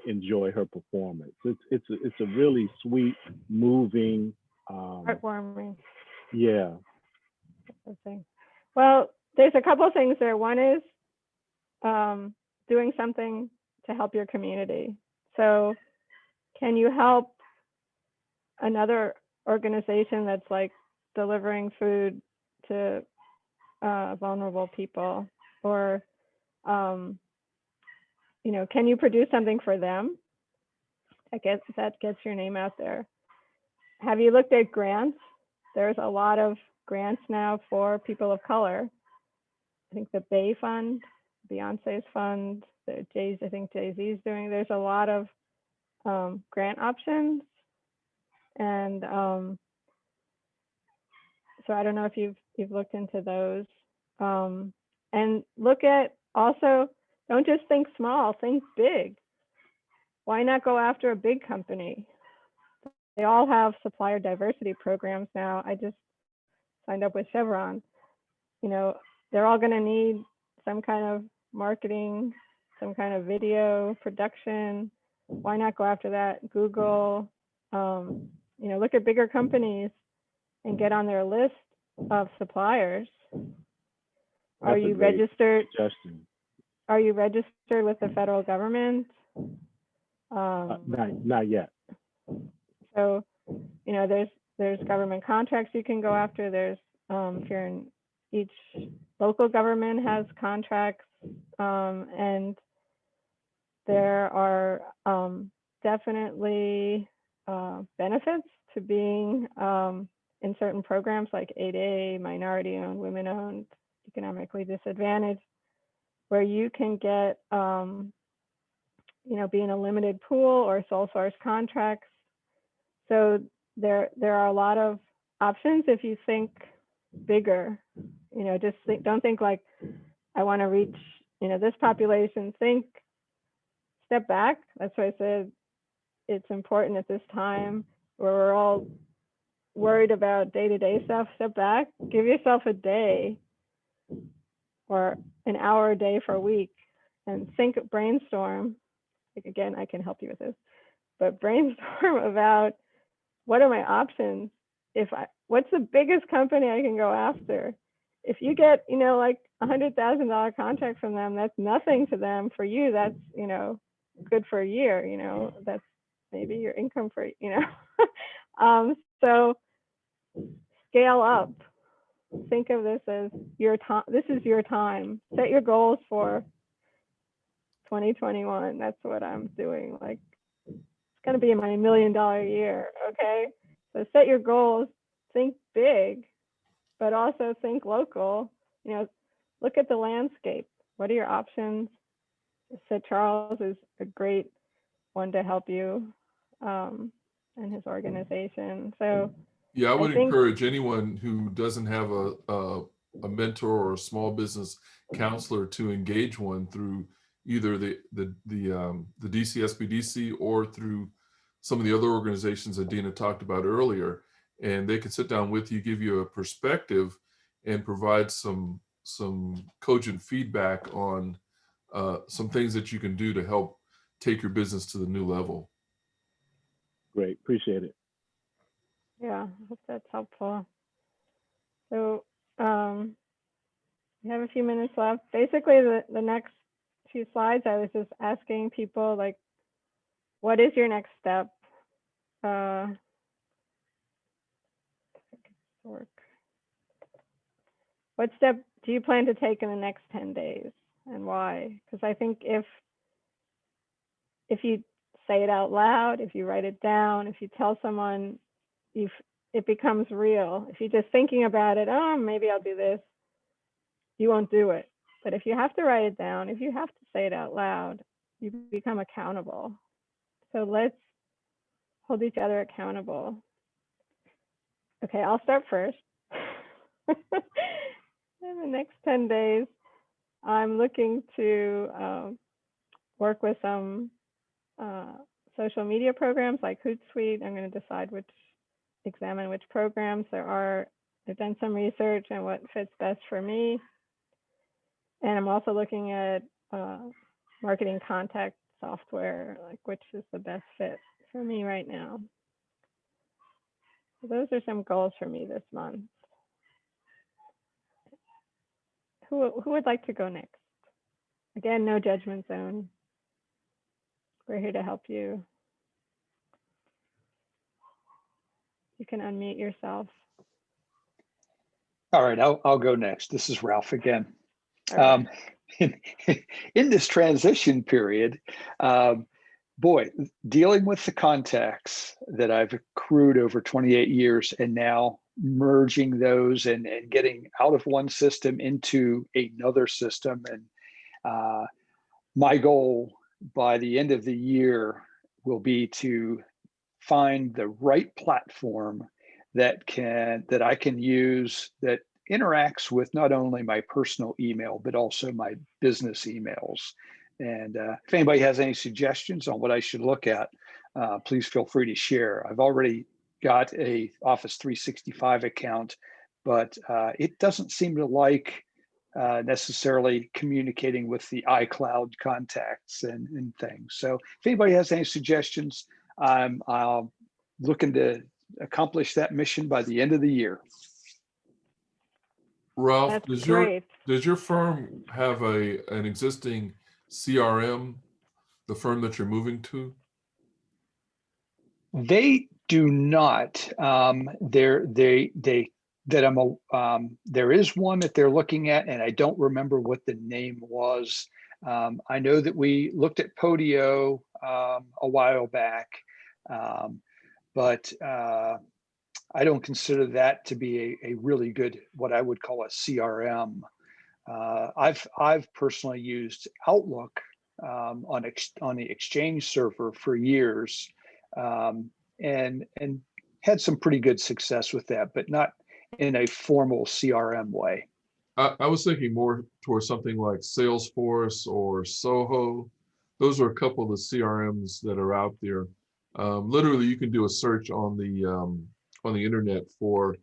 enjoy her performance. It's a really sweet, moving, Heartwarming. Yeah. Well, there's a couple of things there. One is doing something to help your community. So can you help another organization that's like delivering food to vulnerable people? Or, you know, can you produce something for them? That gets your name out there. Have you looked at grants? There's a lot of grants now for people of color. I think the Bay Fund, Beyonce's fund, I think Jay-Z's doing. There's a lot of grant options, and so I don't know if you've looked into those. And look at also, don't just think small, think big. Why not go after a big company? They all have supplier diversity programs now. I just signed up with Chevron. You know, they're all going to need some kind of marketing, some kind of video production. Why not go after that? Google, you know, look at bigger companies and get on their list of suppliers. Are you registered? Are you registered with the federal government? Not yet. So, you know, there's government contracts you can go after. There's if you're in each local government has contracts, and there are definitely benefits to being in certain programs like 8A, minority-owned, women-owned, economically disadvantaged, where you can get, you know, be in a limited pool or sole source contracts. So there are a lot of options if you think bigger. You know, just don't think like, I want to reach, you know, this population. Think, step back. That's why I said it's important at this time where we're all worried about day-to-day stuff. Step back, give yourself a day or an hour a day for a week and think, brainstorm. Like, again, I can help you with this, but brainstorm about what are my options? What's the biggest company I can go after? If you get, you know, like $100,000 contract from them, that's nothing to them. For you, that's, you know, good for a year, you know, that's maybe your income for, you know. So scale up. Think of this as your time. This is your time. Set your goals for 2021. That's what I'm doing. Like, it's going to be my $1 million year. Okay. So set your goals, think big, but also think local. You know, look at the landscape. What are your options? said, Charles is a great one to help you and his organization. So Yeah, I would think, encourage anyone who doesn't have a mentor or a small business counselor to engage one through either the DCSBDC or through some of the other organizations that Dina talked about earlier. And they can sit down with you, give you a perspective, and provide some cogent feedback on some things that you can do to help take your business to the new level. Great, appreciate it. yeah, I hope that's helpful. So we have a few minutes left. Basically, the next few slides, I was just asking people, like, what is your next step? What step do you plan to take in the next 10 days and why? Because I think if you say it out loud, if you write it down, if you tell someone, it becomes real. If you're just thinking about it, oh, maybe I'll do this, you won't do it. But if you have to write it down, if you have to say it out loud, you become accountable. So let's hold each other accountable. Okay, I'll start first. In the next 10 days, I'm looking to work with some social media programs like Hootsuite. I'm going to decide examine which programs there are. I've done some research on what fits best for me. And I'm also looking at marketing contact software, like which is the best fit for me right now. So those are some goals for me this month. Who would like to go next? Again, no judgment zone. We're here to help you. You can unmute yourself. All right, I'll go next. This is Ralph again. Right. In this transition period, boy, dealing with the contacts that I've accrued over 28 years and now merging those and getting out of one system into another system. And my goal by the end of the year will be to find the right platform that I can use that interacts with not only my personal email, but also my business emails. And if anybody has any suggestions on what I should look at, please feel free to share. I've already got a Office 365 account, but it doesn't seem to like necessarily communicating with the iCloud contacts and things. So if anybody has any suggestions, I'm looking to accomplish that mission by the end of the year. Ralph, That's great. does your firm have an existing CRM, the firm that you're moving to? They do not. There is one that they're looking at, and I don't remember what the name was. I know that we looked at Podio a while back, but I don't consider that to be a really good, what I would call a CRM. I've personally used Outlook on the Exchange server for years, and had some pretty good success with that, but not in a formal CRM way. I was thinking more towards something like Salesforce or Soho. Those are a couple of the CRMs that are out there. Literally, you can do a search on the internet for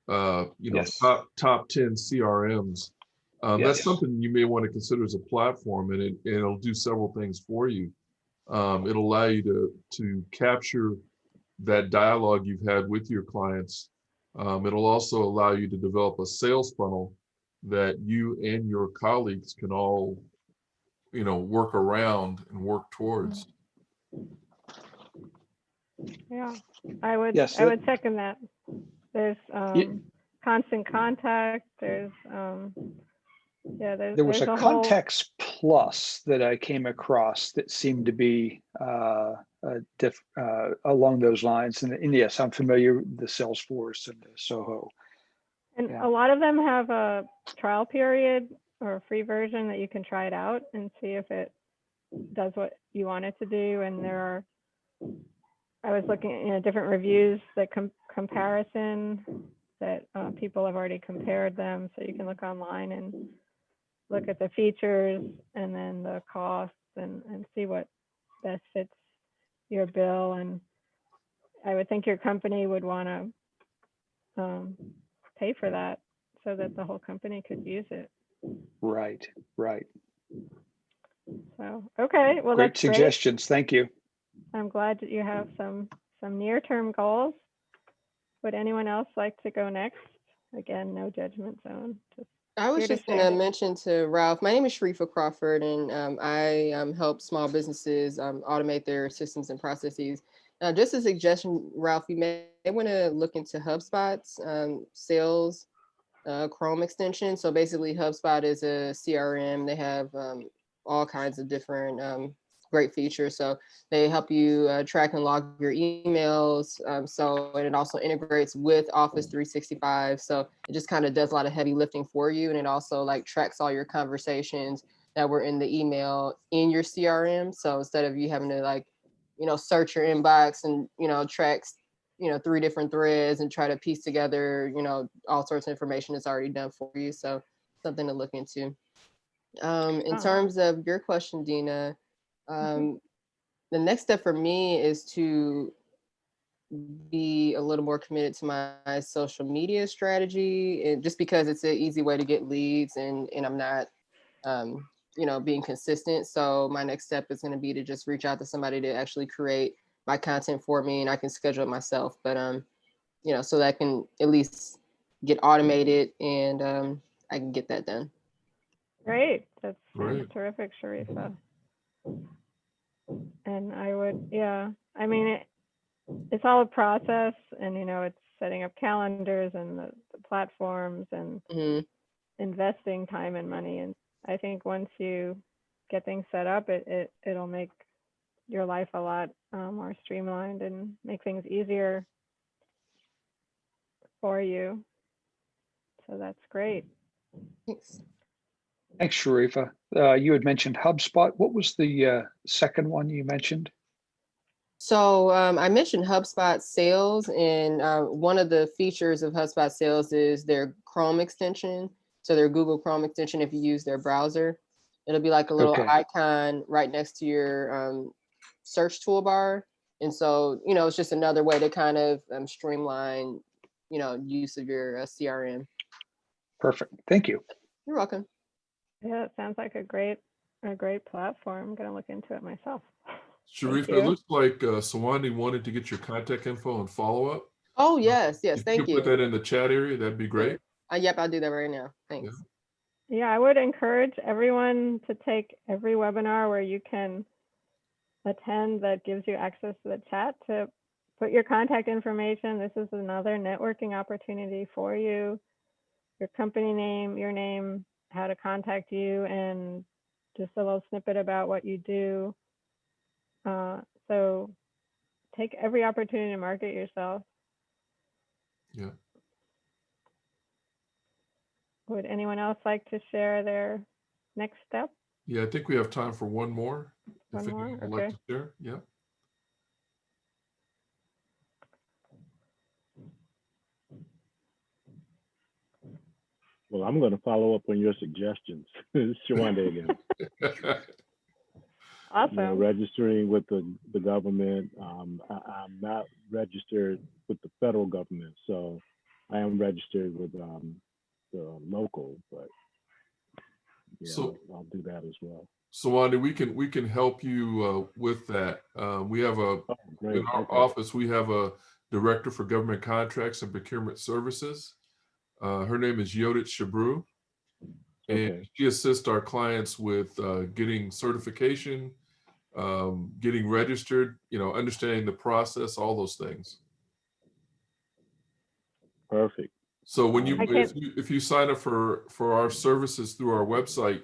Yes. top 10 CRMs. Yes. That's something you may want to consider as a platform, and it'll do several things for you. It'll allow you to capture that dialogue you've had with your clients. It'll also allow you to develop a sales funnel that you and your colleagues can all, work around and work towards. Yeah, I would. Yes, I would second that. There's constant contact. There's there was a Contacts Plus that I came across that seemed to be along those lines. And yes, I'm familiar with the Salesforce and the Soho. And a lot of them have a trial period or a free version that you can try it out and see if it does what you want it to do. And I was looking at different reviews that comparison that people have already compared them. So you can look online and look at the features and then the costs and see what best fits your bill. And I would think your company would want to pay for that so that the whole company could use it. Right, right. So, okay, well, Great that's suggestions. Thank you. great. I'm glad that you have some near-term goals. Would anyone else like to go next? Again, no judgment zone. I was Here to just going to share. mention to Ralph, my name is Sharifa Crawford, and I help small businesses automate their systems and processes. Just a suggestion, Ralph, you may want to look into HubSpot's sales Chrome extension. So basically, HubSpot is a CRM. They have all kinds of different great features. So they help you track and log your emails. And it also integrates with Office 365. So it just kind of does a lot of heavy lifting for you. And it also like tracks all your conversations that were in the email in your CRM. So instead of you having to like, search your inbox and, tracks, 3 different threads and try to piece together, all sorts of information that's already done for you. So something to look into. In terms of your question, Dina, the next step for me is to be a little more committed to my social media strategy, and just because it's an easy way to get leads and I'm not, being consistent. So my next step is going to be to just reach out to somebody to actually create my content for me, and I can schedule it myself. But, so that I can at least get automated and I can get that done. Great. That's Great. terrific, Sharifa. And I would, yeah, I mean, it's all a process, and, it's setting up calendars and the platforms and investing time and money. And I think once you get things set up, it'll make your life a lot more streamlined and make things easier for you. So that's great. Thanks. Thanks, Sharifa. You had mentioned HubSpot. What was the second one you mentioned? So I mentioned HubSpot Sales, and one of the features of HubSpot Sales is their Chrome extension. So their Google Chrome extension, if you use their browser, it'll be like a little icon right next to your search toolbar. And so, it's just another way to kind of streamline, use of your CRM. Perfect. Thank you. You're welcome. Yeah, it sounds like a great platform. I'm going to look into it myself. Sharifa, it looks like Sawandi wanted to get your contact info and follow up. Oh, yes. If Thank you you. put that in the chat area, that'd be great. Yep, I'll do that right now. Thanks. Yeah, I would encourage everyone to take every webinar where you can attend that gives you access to the chat to put your contact information. This is another networking opportunity for you. Your company name, your name, how to contact you, and just a little snippet about what you do. So take every opportunity to market yourself. Yeah. Would anyone else like to share their next step? Yeah, I think we have time for one more. One more? Anyone would like to share. Yeah. Well, I'm going to follow up on your suggestions. Shawanda again. Awesome. Registering with the government. I'm not registered with the federal government, so I am registered with the local, but So I'll do that as well. So Wanda, we can help you with that. We have in our office, we have a director for government contracts and procurement services. Her name is Yodit Shabru, and she assists our clients with getting certification, getting registered, understanding the process, all those things. Perfect. So when if you sign up for our services through our website,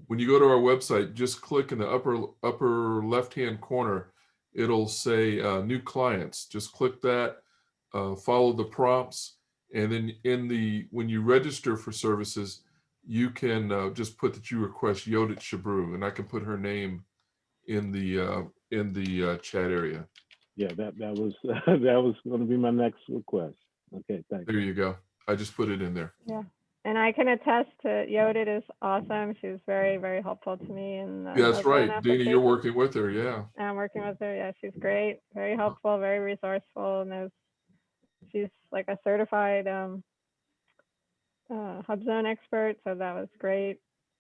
when you go to our website, just click in the upper left-hand corner. It'll say new clients. Just click that, follow the prompts, and then when you register for services, you can just put that you request Yodit Shabru, and I can put her name in the chat area. Yeah, that was that was going to be my next request. Okay, thanks. There you go. I just put it in there. Yeah. And I can attest to Yodit is awesome. She was very, very helpful to me in the Yeah, that's Hubspot right. Dina, you're application. working with her. Yeah. I'm working with her. Yeah, she's great, very helpful, very resourceful, and she's like a certified HubZone expert, so that was great.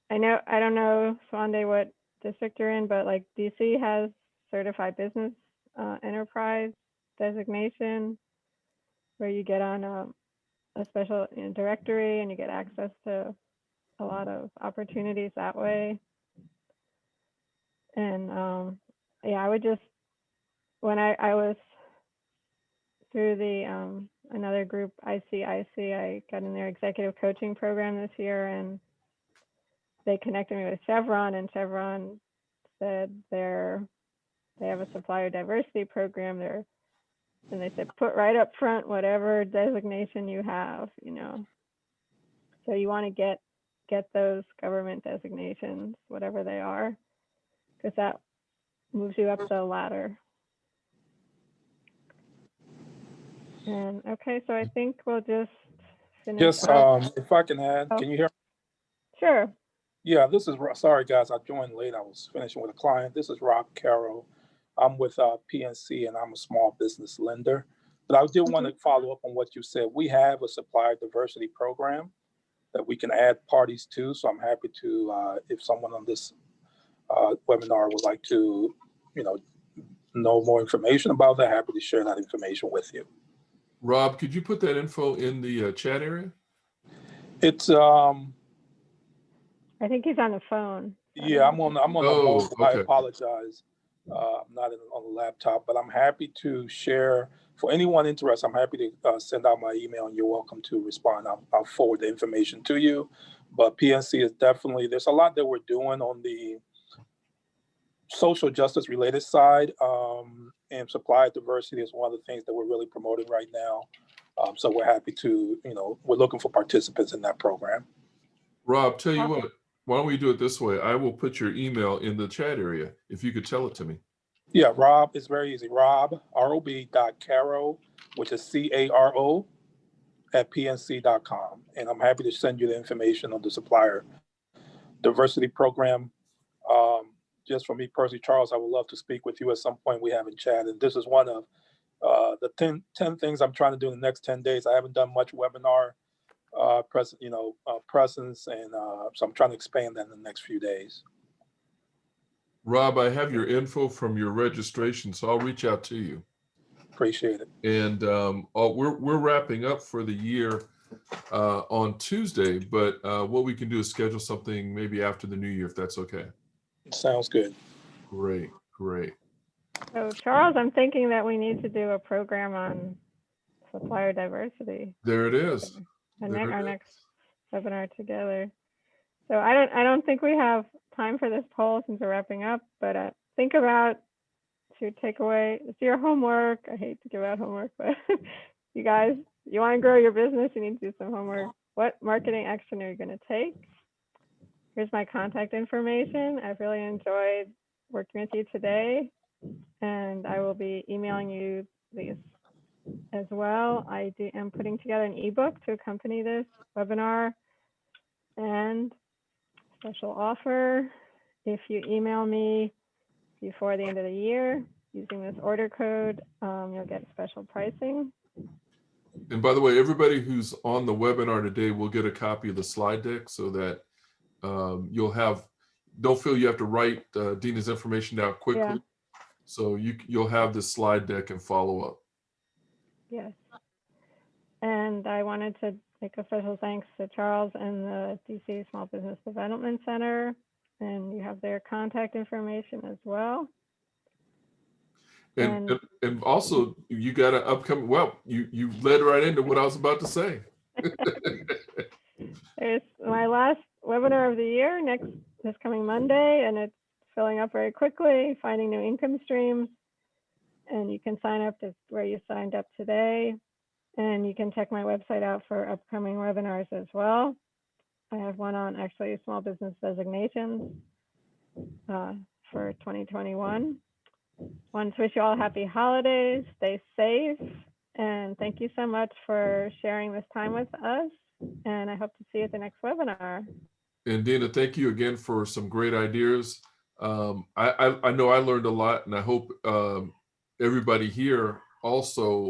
I don't know, Swande, what district you're in, but like DC has certified business enterprise designation where you get on a special directory and you get access to a lot of opportunities that way. And yeah, I would just, when I was through the another group, ICIC, I got in their executive coaching program this year, and they connected me with Chevron, and Chevron said they have a supplier diversity program there, and they said put right up front whatever designation you have, you know. So you want to get those government designations, whatever they are, because that moves you up the ladder. And okay, so I think we'll just finish Just up. if I can add, Oh. can you hear me? Sure. Yeah, this is, sorry guys, I joined late. I was finishing with a client. This is Rob Carroll. I'm with PNC and I'm a small business lender. But I did want to follow up on what you said. We have a supplier diversity program that we can add parties to. So I'm happy to, if someone on this webinar would like to, know more information about that, happy to share that information with you. Rob, could you put that info in the chat area? It's I think he's on the phone. yeah, I'm on the mobile. I Okay. apologize. I'm not on the laptop, but I'm happy to share. For anyone interested, I'm happy to send out my email, and you're welcome to respond. I'll forward the information to you. But PNC is definitely, there's a lot that we're doing on the social justice related side, and supplier diversity is one of the things that we're really promoting right now. So we're happy to, we're looking for participants in that program. Rob, tell you what, why don't we do it this way? I will put your email in the chat area if you could tell it to me. Yeah, Rob, it's very easy. Rob, ROB.Caro, which is CARO @PNC.com. And I'm happy to send you the information on the supplier diversity program. Just for me personally, Charles, I would love to speak with you at some point. We haven't chatted. This is one of the 10 things I'm trying to do in the next 10 days. I haven't done much webinar presence, and so I'm trying to expand that in the next few days. Rob, I have your info from your registration, so I'll reach out to you. Appreciate it. And we're wrapping up for the year on Tuesday, but what we can do is schedule something maybe after the new year, if that's okay. Sounds good. Great. So Charles, I'm thinking that we need to do a program on supplier diversity. There it is. Our next webinar together. So I don't think we have time for this poll since we're wrapping up, but think about your takeaway. It's your homework. I hate to give out homework, but you guys, you want to grow your business, you need to do some homework. What marketing action are you going to take? Here's my contact information. I've really enjoyed working with you today, and I will be emailing you these as well. I am putting together an ebook to accompany this webinar, and special offer. If you email me before the end of the year using this order code, you'll get special pricing. And by the way, everybody who's on the webinar today will get a copy of the slide deck so that don't feel you have to write Dina's information down quickly. Yeah. So you'll have this slide deck and follow up. Yes. And I wanted to make a special thanks to Charles and the DC Small Business Development Center. And you have their contact information as well. And also you got an upcoming, well, you led right into what I was about to say. There's my last webinar of the year this coming Monday, and it's filling up very quickly, finding new income streams. And you can sign up to where you signed up today. And you can check my website out for upcoming webinars as well. I have one on actually small business designations, for 2021. Want to wish you all happy holidays, stay safe, and thank you so much for sharing this time with us. And I hope to see you at the next webinar. And Dina, thank you again for some great ideas. I know I learned a lot, and I hope everybody here also